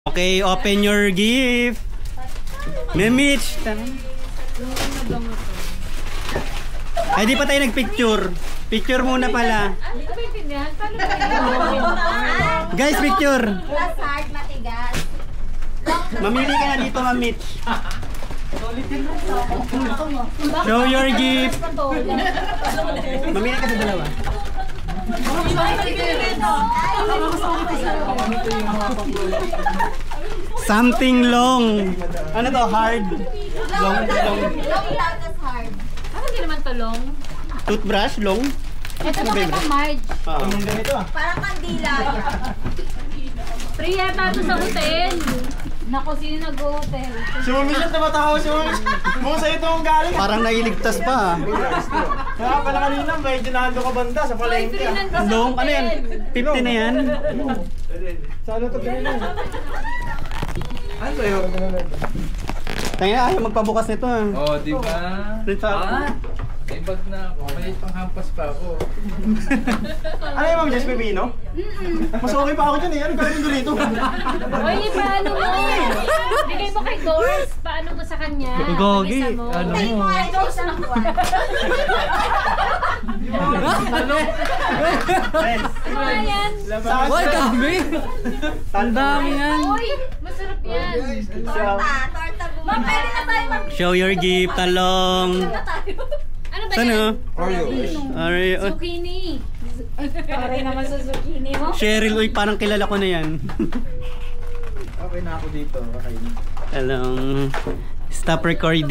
Okay, open your gift. Memich. Ay, di pa tayo nagpicture. Picture muna pala. Guys, picture. Plus heart, matigas. Mamili ka na dito, Mamich. Show your gift. Mamili ka sa dalawa. Something long. Ano to? Hard? Long? Long tapos hard. Ano din naman to long? Toothbrush? Long? Ito na kay Marge. Parang kandila. Free yata ito sa hotel. Nako, sino nag-hotel? Si Mami siya tumatawa si Mami. Buong sa'yo ito ang galing. Parang nailigtas pa. Kaya pala kanina, medyo nahando ka banda sa palengke. Long? Ano yan? 50 na yan? Sa ano ito ganyan? Ano sa'yo? Tayo na, ayaw magpabukas nito. Oh, di ba? May bag na ako. May panghampas pa ako. Ano yung Ma'am Jess Pepino? Mas okay pa ako dyan eh. Ano gagawin ko dito? Oy, paano mo? Bigay mo kay Doris. Paano mo sa kanya? Gogi. Pagisa mo. Ano Tayo mo? mo ay dos ng buwan. Ano? Ano yan? Why dami? Ang dami yan. Oy, masarap yan. Torta gumawa. Ma'am, pwede na tayo mag- Show your gift, talong. Ano ba Saan yan? Oreo. Zucchini. Pare naman sa zucchini mo. Cheryl, uy, parang kilala ko na yan. Okay na ako dito. Okay. Talong. Stop recording.